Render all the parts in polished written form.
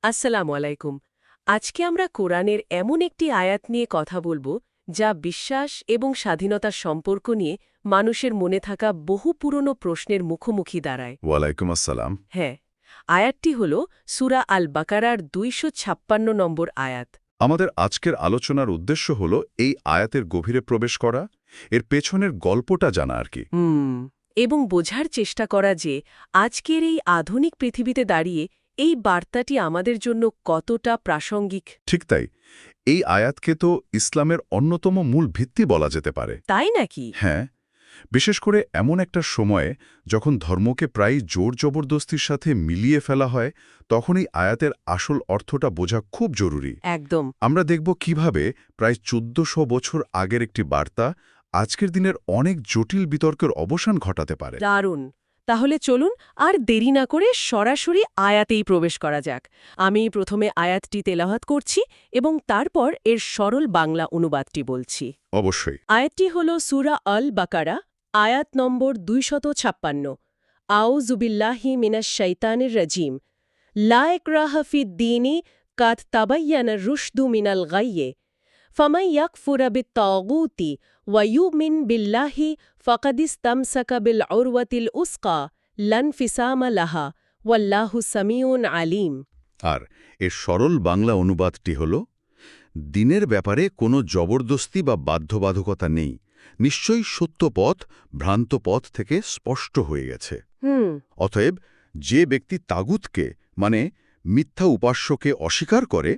আসসালামু আলাইকুম। আজকে আমরা কোরআনের এমন একটি আয়াত নিয়ে কথা বলবো যা বিশ্বাস এবং স্বাধীনতার সম্পর্ক নিয়ে মানুষের মনে থাকা বহু পুরনো প্রশ্নের মুখোমুখি দাঁড়ায়। ওয়ালাইকুম আসসালাম। হ্যাঁ, আয়াতটি হল সূরা আল বাকারার ২৫৬ নম্বর আয়াত। আমাদের আজকের আলোচনার উদ্দেশ্য হল এই আয়াতের গভীরে প্রবেশ করা, এর পেছনের গল্পটা জানা আর কি। এবং বোঝার চেষ্টা করা যে আজকের এই আধুনিক পৃথিবীতে দাঁড়িয়ে এই বার্তাটি আমাদের জন্য কতটা প্রাসঙ্গিক। ঠিক তাই, এই আয়াতকে তো ইসলামের অন্যতম মূল ভিত্তি বলা যেতে পারে। তাই নাকি? হ্যাঁ, বিশেষ করে এমন একটা সময়ে যখন ধর্মকে প্রায় জোর জবরদস্তির সাথে মিলিয়ে ফেলা হয়, তখন এই আয়াতের আসল অর্থটা বোঝা খুব জরুরি। একদম। আমরা দেখব কিভাবে প্রায় ১৪০০ বছর আগের একটি বার্তা আজকের দিনের অনেক জটিল বিতর্কের অবসান ঘটাতে পারে। দারুণ। তাহলে চলুন আর দেরি না করে সরাসরি আয়াতেই প্রবেশ করা যাক। আমি প্রথমে আয়াতটি তেলাওয়াত করছি এবং তারপর এর সরল বাংলা অনুবাদটি বলছি। অবশ্যই। আয়াতটি হল সূরা আল বাকারা, আয়াত নম্বর ২৫৬। আউযুবিল্লাহি মিনাশ শাইতানির রাজিম। লা ইকরাহা ফিদ-দীনি কাদ তাবায়্যানা রুশদু মিনাল গাইয়্যি। ফামান ইয়াকফুর বিত-তাগুতি ওয়া ইউমিন বিল্লাহি ফাকাদ ইসতামসাকা বিল উরওয়াতিল উসকা লা ইনফিসামা লাহা ওয়াল্লাহু সামিউন আলিম। আর এর সরল বাংলা অনুবাদটি হল, দিনের ব্যাপারে কোনো জবরদস্তি বা বাধ্যবাধকতা নেই, নিশ্চয়ই সত্য পথ ভ্রান্ত পথ থেকে স্পষ্ট হয়ে গেছে। অতএব যে ব্যক্তি তাগুতকে মানে মিথ্যা উপাস্যকে অস্বীকার করে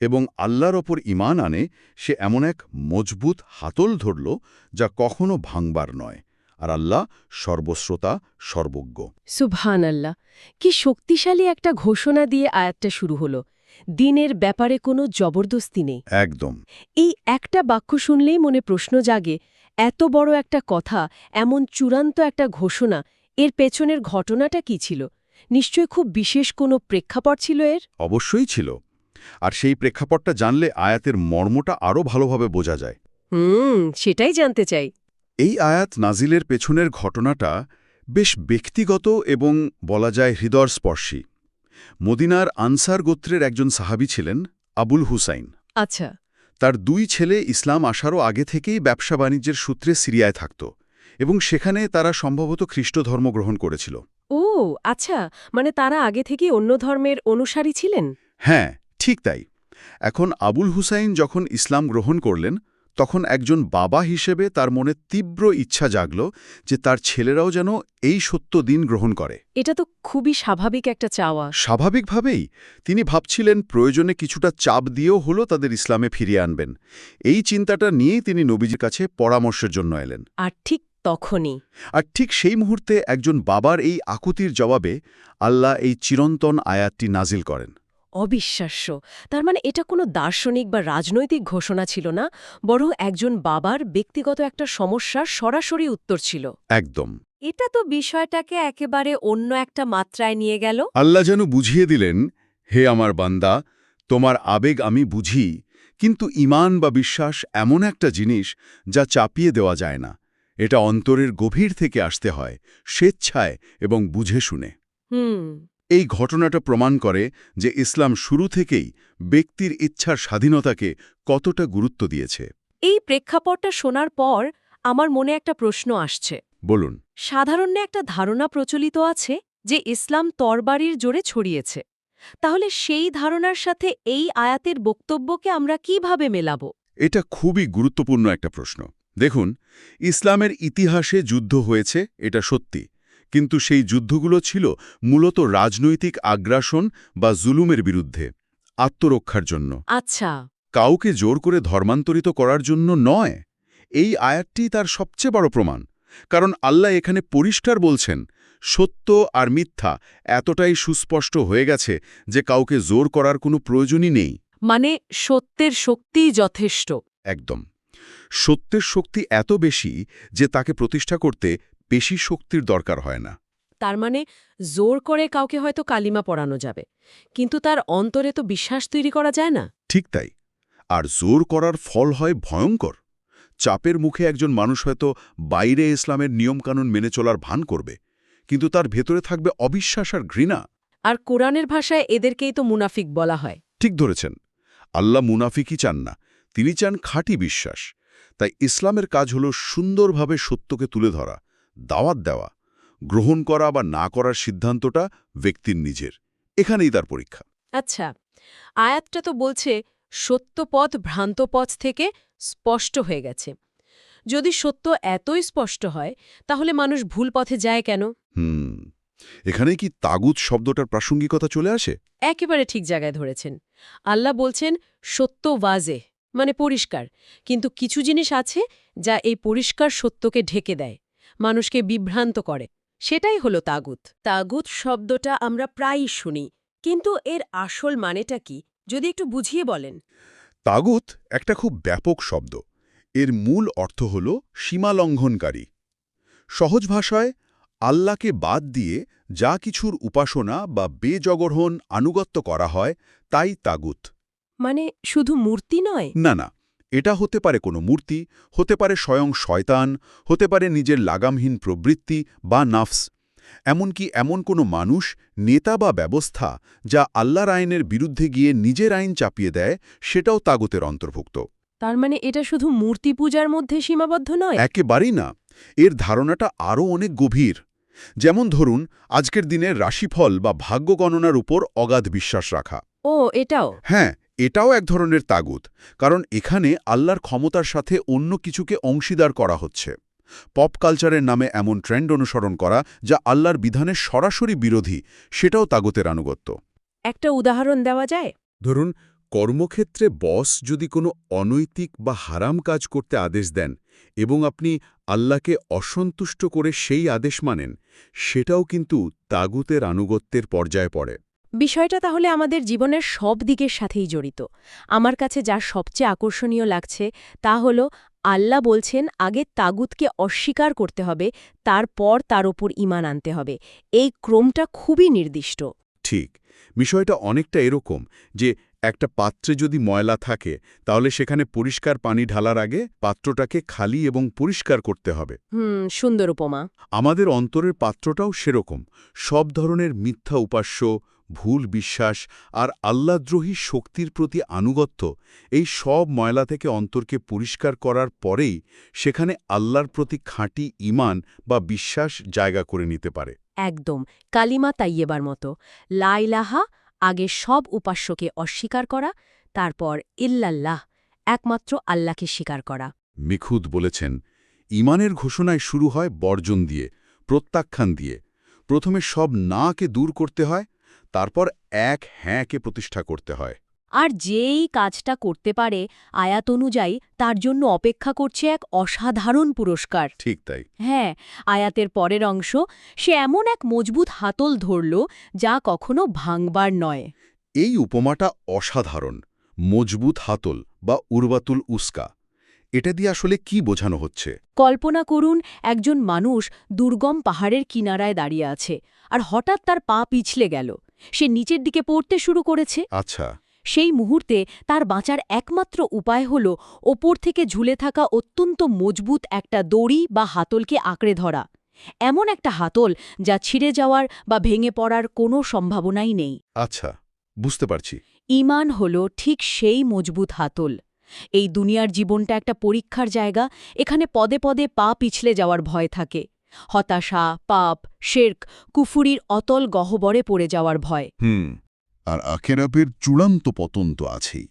এবং আল্লাহর ওপর ঈমান আনে, সে এমন এক মজবুত হাতল ধরল যা কখনো ভাঙবার নয়, আর আল্লাহ সর্বশ্রোতা সর্বজ্ঞ। সুবহানাল্লাহ, কি শক্তিশালী একটা ঘোষণা দিয়ে আয়াতটা শুরু হলো। দিনের ব্যাপারে কোনো জবরদস্তি নেই। একদম। এই একটা বাক্য শুনলেই মনে প্রশ্ন জাগে, এত বড় একটা কথা, এমন চূড়ান্ত একটা ঘোষণা, এর পেছনের ঘটনাটা কি ছিল? নিশ্চয় খুব বিশেষ কোনো প্রেক্ষাপট ছিল এর। অবশ্যই ছিল। আর সেই প্রেক্ষাপটটা জানলে আয়াতের মর্মটা আরও ভালোভাবে বোঝা যায়। সেটাই জানতে চাই। এই আয়াত নাজিলের পেছনের ঘটনাটা বেশ ব্যক্তিগত এবং বলা যায় হৃদয়স্পর্শী। মদিনার আনসার গোত্রের একজন সাহাবী ছিলেন আবুল হুসাইন। আচ্ছা। তার দুই ছেলে ইসলাম আসারও আগে থেকেই ব্যবসা বাণিজ্যের সূত্রে সিরিয়ায় থাকত এবং সেখানে তারা সম্ভবত খ্রিস্ট ধর্ম গ্রহণ করেছিল। ও আচ্ছা, মানে তারা আগে থেকেই অন্য ধর্মের অনুসারী ছিলেন? হ্যাঁ, ঠিক তাই। এখন আবুল হুসাইন যখন ইসলাম গ্রহণ করলেন, তখন একজন বাবা হিসেবে তার মনে তীব্র ইচ্ছা জাগল যে তার ছেলেরাও যেন এই সত্য দিন গ্রহণ করে। এটা তো খুবই স্বাভাবিক একটা চাওয়া। স্বাভাবিকভাবেই তিনি ভাবছিলেন প্রয়োজনে কিছুটা চাপ দিয়েও হলো তাদের ইসলামে ফিরিয়ে আনবেন। এই চিন্তাটা নিয়েই তিনি নবীজির কাছে পরামর্শের জন্য এলেন। আর ঠিক তখনই আর ঠিক সেই মুহূর্তে একজন বাবার এই আকুতির জবাবে আল্লাহ এই চিরন্তন আয়াতটি নাজিল করেন। অবিশ্বাস্য। তার মানে এটা কোনো দার্শনিক বা রাজনৈতিক ঘোষণা ছিল না, বরং একজন বাবার ব্যক্তিগত একটা সমস্যার সরাসরি উত্তর ছিল। একদম। এটা তো বিষয়টাকে একেবারে অন্য একটা মাত্রায় নিয়ে গেল। আল্লাহ যেন বুঝিয়ে দিলেন, হে আমার বান্দা, তোমার আবেগ আমি বুঝি, কিন্তু ঈমান বা বিশ্বাস এমন একটা জিনিস যা চাপিয়ে দেওয়া যায় না। এটা অন্তরের গভীর থেকে আসতে হয়, স্বেচ্ছায় এবং বুঝে শুনে। এই ঘটনাটা প্রমাণ করে যে ইসলাম শুরু থেকেই ব্যক্তির ইচ্ছার স্বাধীনতাকে কতটা গুরুত্ব দিয়েছে। এই প্রেক্ষাপটটা শোনার পর আমার মনে একটা প্রশ্ন আসছে। বলুন। সাধারণে একটা ধারণা প্রচলিত আছে যে ইসলাম তরবারির জোরে ছড়িয়েছে। তাহলে সেই ধারণার সাথে এই আয়াতের বক্তব্যকে আমরা কিভাবে মেলাবো? এটা খুবই গুরুত্বপূর্ণ একটা প্রশ্ন। দেখুন, ইসলামের ইতিহাসে যুদ্ধ হয়েছে, এটা সত্যি, কিন্তু সেই যুদ্ধগুলো ছিল মূলত রাজনৈতিক আগ্রাসন বা জুলুমের বিরুদ্ধে, আত্মরক্ষার জন্য। আচ্ছা। কাউকে জোর করে ধর্মান্তরিত করার জন্য নয়। এই আয়াতটি তার সবচেয়ে বড় প্রমাণ, কারণ আল্লাহ এখানে পরিষ্কার বলছেন, সত্য আর মিথ্যা এতটাই সুস্পষ্ট হয়ে গেছে যে কাউকে জোর করার কোনো প্রয়োজনই নেই। মানে সত্যের শক্তিই যথেষ্ট। একদম। সত্যের শক্তি এত বেশি যে তাকে প্রতিষ্ঠা করতে বেশি শক্তির দরকার হয় না। তার মানে জোর করে কাউকে হয়তো কালিমা পড়ানো যাবে, কিন্তু তার অন্তরে তো বিশ্বাস তৈরি করা যায় না। ঠিক তাই। আর জোর করার ফল হয় ভয়ঙ্কর। চাপের মুখে একজন মানুষ হয়তো বাইরে ইসলামের নিয়মকানুন মেনে চলার ভান করবে, কিন্তু তার ভেতরে থাকবে অবিশ্বাস আর ঘৃণা। আর কোরআনের ভাষায় এদেরকেই তো মুনাফিক বলা হয়। ঠিক ধরেছেন। আল্লাহ মুনাফিকই চান না, তিনি চান খাঁটি বিশ্বাস। তাই ইসলামের কাজ হল সুন্দরভাবে সত্যকে তুলে ধরা, দাওয়াত দেওয়া, গ্রহণ করা বা না করার সিদ্ধান্তটা ব্যক্তির নিজের। এখানেই তার পরীক্ষা। আচ্ছা, আয়াতটা তো বলছে সত্য পথ ভ্রান্ত পথ থেকে স্পষ্ট হয়ে গেছে। যদি সত্য এতই স্পষ্ট হয় তাহলে মানুষ ভুল পথে যায় কেন? এখানে কি তাগুত শব্দটার প্রাসঙ্গিকতা চলে আসে? একেবারে ঠিক জায়গায় ধরেছেন। আল্লাহ বলছেন সত্য ওয়াজে, মানে পরিষ্কার, কিন্তু কিছু জিনিস আছে যা এই পরিষ্কার সত্যকে ঢেকে দেয়, মানুষকে বিভ্রান্ত করে। সেটাই হলো তাগুত। তাগুত শব্দটা আমরা প্রায়ই শুনি, কিন্তু এর আসল মানেটা কি যদি একটু বুঝিয়ে বলেন। তাগুত একটা খুব ব্যাপক শব্দ। এর মূল অর্থ হল সীমালঙ্ঘনকারী। সহজ ভাষায় আল্লাহকে বাদ দিয়ে যা কিছুর উপাসনা বা বেজগরহণ আনুগত্য করা হয় তাই তাগুত। মানে শুধু মূর্তি নয়? না না, এটা হতে পারে কোনো মূর্তি, হতে পারে স্বয়ং শয়তান, হতে পারে নিজের লাগামহীন প্রবৃত্তি বা নাফস, এমনকি এমন কোনো মানুষ, নেতা বা ব্যবস্থা যা আল্লাহর আইনের বিরুদ্ধে গিয়ে নিজের আইন চাপিয়ে দেয়, সেটাও তাগুতের অন্তর্ভুক্ত। তার মানে এটা শুধু মূর্তি পূজার মধ্যে সীমাবদ্ধ নয়? একেবারেই না। এর ধারণাটা আরও অনেক গভীর। যেমন ধরুন, আজকের দিনের রাশিফল বা ভাগ্য গণনার উপর অগাধ বিশ্বাস রাখা। ও, এটাও? হ্যাঁ, এটাও এক ধরনের তাগুত, কারণ এখানে আল্লাহর ক্ষমতার সাথে অন্য কিছুকে অংশীদার করা হচ্ছে। পপ কালচারের নামে এমন ট্রেন্ড অনুসরণ করা যা আল্লাহর বিধানের সরাসরি বিরোধী, সেটাও তাগুতের আনুগত্য। একটা উদাহরণ দেওয়া যায়? ধরুন, কর্মক্ষেত্রে বস যদি কোনো অনৈতিক বা হারাম কাজ করতে আদেশ দেন এবং আপনি আল্লাহকে অসন্তুষ্ট করে সেই আদেশ মানেন, সেটাও কিন্তু তাগুতের আনুগত্যের পর্যায়ে পড়ে। বিষয়টা তাহলে আমাদের জীবনের সব দিকের সাথেই জড়িত। আমার কাছে যা সবচেয়ে আকর্ষণীয় লাগছে তা হল আল্লাহ বলছেন আগে তাগুতকে অস্বীকার করতে হবে, তারপর তার ওপর ঈমান আনতে হবে। এই ক্রমটা খুবই নির্দিষ্ট। ঠিক, বিষয়টা অনেকটা এরকম যে একটা পাত্রে যদি ময়লা থাকে তাহলে সেখানে পরিষ্কার পানি ঢালার আগে পাত্রটাকে খালি এবং পরিষ্কার করতে হবে। সুন্দর উপমা। আমাদের অন্তরের পাত্রটাও সেরকম। সব ধরনের মিথ্যা উপাস্য, ভুল বিশ্বাস আর আল্লাহদ্রোহী শক্তির প্রতি আনুগত্য, এই সব ময়লা থেকে অন্তরকে পরিষ্কার করার পরেই সেখানে আল্লাহর প্রতি খাঁটি ঈমান বা বিশ্বাস জায়গা করে নিতে পারে। একদম কালিমা তাইয়েবার মতো। লা ইলাহা, আগে সব উপাস্যকে অস্বীকার করা, তারপর ইল্লাল্লাহ, একমাত্র আল্লাহকে স্বীকার করা। মিখুদ বলেছেন, ঈমানের ঘোষণায় শুরু হয় বর্জন দিয়ে, প্রত্যাখ্যান দিয়ে। প্রথমে সব নাকে দূর করতে হয়, তারপর এক হ্যাঁকে প্রতিষ্ঠা করতে হয়। আর যেই কাজটা করতে পারে আয়াত অনুযায়ী, তার জন্য অপেক্ষা করছে এক অসাধারণ পুরস্কার। ঠিক তাই। হ্যাঁ, আয়াতের পরের অংশ, সে এমন এক মজবুত হাতল ধরল যা কখনো ভাঙবার নয়। এই উপমাটা অসাধারণ। মজবুত হাতল বা উরবাতুল উস্কা, এটা দিয়ে আসলে কি বোঝানো হচ্ছে? কল্পনা করুন, একজন মানুষ দুর্গম পাহাড়ের কিনারায় দাঁড়িয়ে আছে, আর হঠাৎ তার পা পিছলে গেল, সে নিচের দিকে পড়তে শুরু করেছে। আচ্ছা। সেই মুহূর্তে তার বাঁচার একমাত্র উপায় হল ওপর থেকে ঝুলে থাকা অত্যন্ত মজবুত একটা দড়ি বা হাতলকে আঁকড়ে ধরা, এমন একটা হাতল যা ছিঁড়ে যাওয়ার বা ভেঙে পড়ার কোনো সম্ভাবনাই নেই। আচ্ছা, বুঝতে পারছি। ঈমান হল ঠিক সেই মজবুত হাতল। এই দুনিয়ার জীবনটা একটা পরীক্ষার জায়গা, এখানে পদে পদে পা পিছলে যাওয়ার ভয় থাকে। হতাশা, পাপ, শিরক, কুফুরির অতল গহ্বরে পড়ে যাওয়ার ভয়। আর আখেরাতের চূড়ান্ত পতন তো আছেই।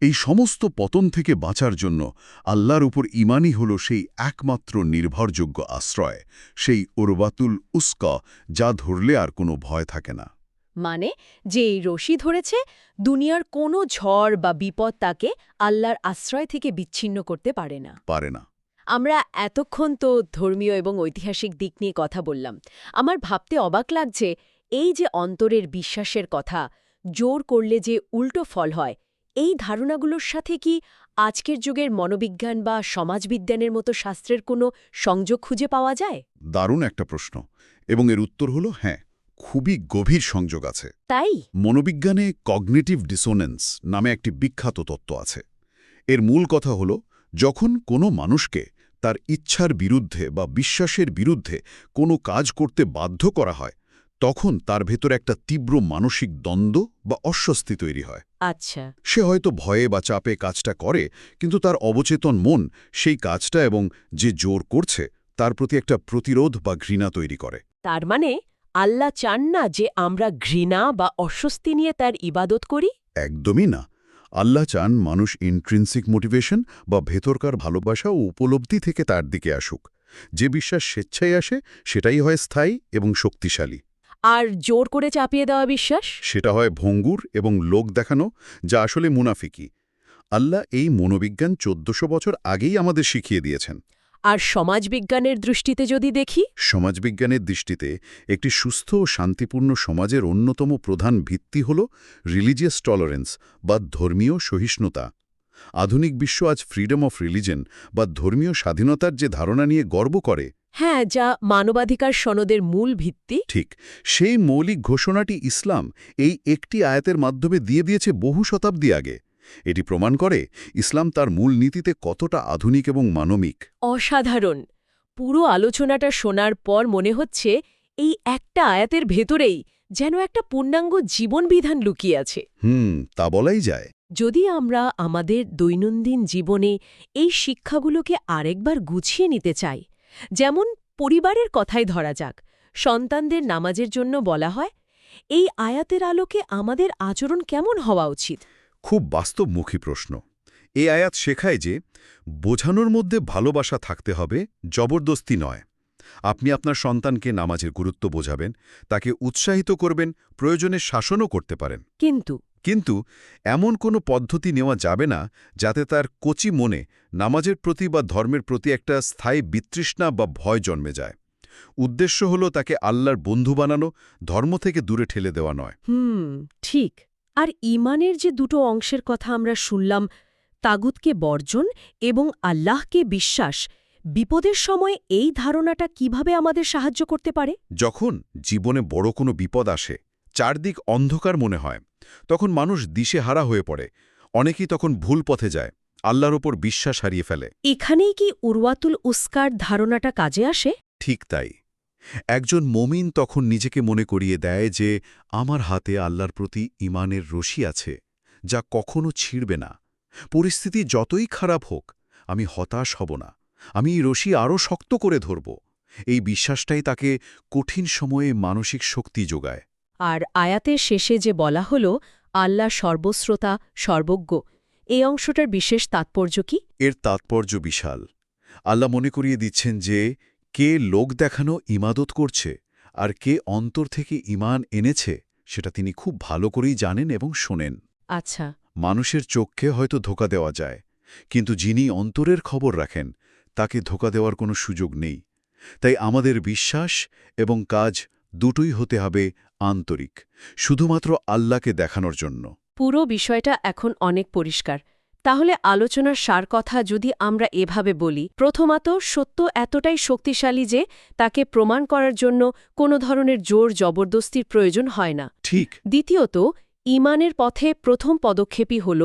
এই সমস্ত পতন থেকে বাঁচার জন্য আল্লাহর উপর ঈমানই হল সেই একমাত্র নির্ভরযোগ্য আশ্রয়, সেই উরবাতুল উস্কা, যা ধরলে আর কোনো ভয় থাকে না। মানে, যে এই রশি ধরেছে, দুনিয়ার কোনো ঝড় বা বিপদ তাকে আল্লাহর আশ্রয় থেকে বিচ্ছিন্ন করতে পারে না। পারে না। আমরা এতক্ষণ তো ধর্মীয় এবং ঐতিহাসিক দিক নিয়ে কথা বললাম। আমার ভাবতে অবাক লাগছে, এই যে অন্তরের বিশ্বাসের কথা, জোর করলে যে উল্টো ফল হয়, এই ধারণাগুলোর সাথে কি আজকের যুগের মনোবিজ্ঞান বা সমাজবিজ্ঞানের মতো শাস্ত্রের কোনো সংযোগ খুঁজে পাওয়া যায়? দারুণ একটা প্রশ্ন, এবং এর উত্তর হলো হ্যাঁ, খুবই গভীর সংযোগ আছে। তাই? মনোবিজ্ঞানে কগনিটিভ ডিসোনেন্স নামে একটি বিখ্যাত তত্ত্ব আছে। এর মূল কথা হল, যখন কোনো মানুষকে তার ইচ্ছার বিরুদ্ধে বা বিশ্বাসের বিরুদ্ধে কোনো কাজ করতে বাধ্য করা হয়, তখন তার ভেতর একটা তীব্র মানসিক দ্বন্দ্ব বা অস্বস্তি তৈরি হয়। আচ্ছা। সে হয়তো ভয়ে বা চাপে কাজটা করে, কিন্তু তার অবচেতন মন সেই কাজটা এবং যে জোর করছে তার প্রতি একটা প্রতিরোধ বা ঘৃণা তৈরি করে। তার মানে আল্লাহ চান না যে আমরা ঘৃণা বা অস্বস্তি নিয়ে তার ইবাদত করি? একদমই না। আল্লাহ চান মানুষ ইন্ট্রিনসিক মোটিভেশন বা ভেতরকার ভালোবাসা ও উপলব্ধি থেকে তার দিকে আসুক। যে বিশ্বাস স্বেচ্ছায় আসে সেটাই হয় স্থায়ী এবং শক্তিশালী। আর জোর করে চাপিয়ে দেওয়া বিশ্বাস? সেটা হয় ভঙ্গুর এবং লোক দেখানো, যা আসলে মুনাফিকি। আল্লাহ এই মনোবিজ্ঞান 1400 বছর আগেই আমাদের শিখিয়ে দিয়েছেন। আর সমাজবিজ্ঞানের দৃষ্টিতে যদি দেখি? সমাজবিজ্ঞানের দৃষ্টিতে একটি সুস্থ ও শান্তিপূর্ণ সমাজের অন্যতম প্রধান ভিত্তি হল রিলিজিয়াস টলারেন্স বা ধর্মীয় সহিষ্ণুতা। আধুনিক বিশ্ব আজ ফ্রিডম অফ রিলিজন বা ধর্মীয় স্বাধীনতার যে ধারণা নিয়ে গর্ব করে, হ্যাঁ, যা মানবাধিকার সনদের মূল ভিত্তি। ঠিক সেই মৌলিক ঘোষণাটি ইসলাম এই একটি আয়াতের মাধ্যমে দিয়ে দিয়েছে বহু শতাব্দী আগে। এটি প্রমাণ করে ইসলাম তার মূল নীতিতে কতটা আধুনিক এবং মানবিক। অসাধারণ। পুরো আলোচনাটা শোনার পর মনে হচ্ছে এই একটা আয়াতের ভেতরেই যেন একটা পূর্ণাঙ্গ জীবনবিধান লুকিয়ে আছে। তা বলাই যায়। যদি আমরা আমাদের দৈনন্দিন জীবনে এই শিক্ষাগুলোকে আরেকবার গুছিয়ে নিতে চাই, যেমন পরিবারের কথাই ধরা যাক, সন্তানদের নামাজের জন্য বলা হয়, এই আয়াতের আলোকে আমাদের আচরণ কেমন হওয়া উচিত? খুব বাস্তবমুখী প্রশ্ন। এই আয়াত শেখায় যে বোঝানোর মধ্যে ভালোবাসা থাকতে হবে, জবরদস্তি নয়। আপনি আপনার সন্তানকে নামাজের গুরুত্ব বোঝাবেন, তাকে উৎসাহিত করবেন, প্রয়োজনে শাসনও করতে পারেন। কিন্তু এমন কোনো পদ্ধতি নেওয়া যাবে না যাতে তার কচি মনে নামাজের প্রতি বা ধর্মের প্রতি একটা স্থায়ী বিতৃষ্ণা বা ভয় জন্মে যায়। উদ্দেশ্য হল তাকে আল্লাহর বন্ধু বানানো, ধর্ম থেকে দূরে ঠেলে দেওয়া নয়। ঠিক। আর ঈমানের যে দুটো অংশের কথা আমরা শুনলাম, তাগুতকে বর্জন এবং আল্লাহকে বিশ্বাস, বিপদের সময় এই ধারণাটা কিভাবে আমাদের সাহায্য করতে পারে? যখন জীবনে বড় কোনো বিপদ আসে, চারদিক অন্ধকার মনে হয়, তখন মানুষ দিশেহারা হয়ে পড়ে। অনেকেই তখন ভুল পথে যায়, আল্লাহর ওপর বিশ্বাস হারিয়ে ফেলে। এখানেই কি উরওয়াতুল উস্কার ধারণাটা কাজে আসে? ঠিক তাই। একজন মমিন তখন নিজেকে মনে করিয়ে দেয় যে আমার হাতে আল্লাহর প্রতি ঈমানের রশি আছে, যা কখনো ছিঁড়বে না। পরিস্থিতি যতই খারাপ হোক, আমি হতাশ হব না, আমি এই রশি আরও শক্ত করে ধরব। এই বিশ্বাসটাই তাকে কঠিন সময়ে মানসিক শক্তি যোগায়। আর আয়াতের শেষে যে বলা হল আল্লাহ সর্বশ্রোতা, সর্বজ্ঞ, এই অংশটার বিশেষ তাৎপর্য কি? এর তাৎপর্য বিশাল। আল্লাহ মনে করিয়ে দিচ্ছেন যে কে লোক দেখানো ইমাদত করছে আর কে অন্তর থেকে ঈমান এনেছে সেটা তিনি খুব ভালো করেই জানেন এবং শোনেন। আচ্ছা। মানুষের চোখে হয়তো ধোঁকা দেওয়া যায়, কিন্তু যিনি অন্তরের খবর রাখেন তাকে ধোঁকা দেওয়ার কোনো সুযোগ নেই। তাই আমাদের বিশ্বাস এবং কাজ দুটোই হতে হবে আন্তরিক, শুধুমাত্র আল্লাহকে দেখানোর জন্য। পুরো বিষয়টা এখন অনেক পরিষ্কার। তাহলে আলোচনার সার কথা যদি আমরা এভাবে বলি, প্রথমত, সত্য এতটাই শক্তিশালী যে তাকে প্রমাণ করার জন্য কোনো ধরনের জোর জবরদস্তির প্রয়োজন হয় না। ঠিক। দ্বিতীয়ত, ঈমানের পথে প্রথম পদক্ষেপই হল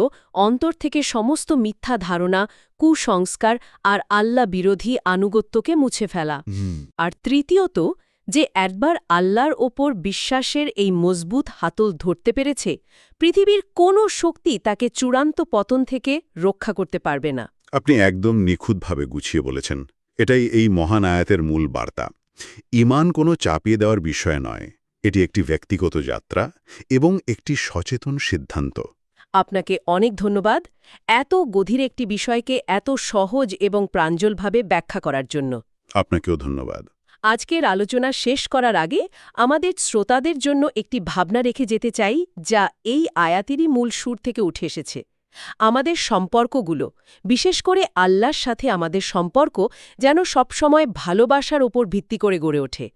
অন্তর থেকে সমস্ত মিথ্যা ধারণা, কুসংস্কার আর আল্লাহ বিরোধী আনুগত্যকে মুছে ফেলা। আর তৃতীয়ত, যে একবার আল্লাহর ওপর বিশ্বাসের এই মজবুত হাতল ধরতে পেরেছে, পৃথিবীর কোনো শক্তি তাকে চূড়ান্ত পতন থেকে রক্ষা করতে পারবে না। আপনি একদম নিখুঁতভাবে গুছিয়ে বলেছেন। এটাই এই মহান আয়াতের মূল বার্তা। ঈমান কোনো চাপিয়ে দেওয়ার বিষয় নয়, এটি একটি ব্যক্তিগত যাত্রা এবং একটি সচেতন সিদ্ধান্ত। আপনাকে অনেক ধন্যবাদ এত গভীর একটি বিষয়কে এত সহজ এবং প্রাঞ্জলভাবে ব্যাখ্যা করার জন্য। আপনাকেও ধন্যবাদ। আজকের আলোচনা শেষ করার আগে আমাদের শ্রোতাদের জন্য একটি ভাবনা রেখে যেতে চাই, যা এই আয়াতেরই মূল সুর থেকে উঠে এসেছে। আমাদের সম্পর্কগুলো, বিশেষ করে আল্লাহর সাথে আমাদের সম্পর্ক, যেন সবসময় ভালোবাসার ওপর ভিত্তি করে গড়ে ওঠে,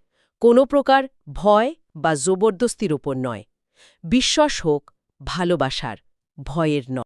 কোনো প্রকার ভয় বা জবরদস্তির ওপর নয়। বিশ্বাস হোক ভালোবাসার, ভয়ের নয়।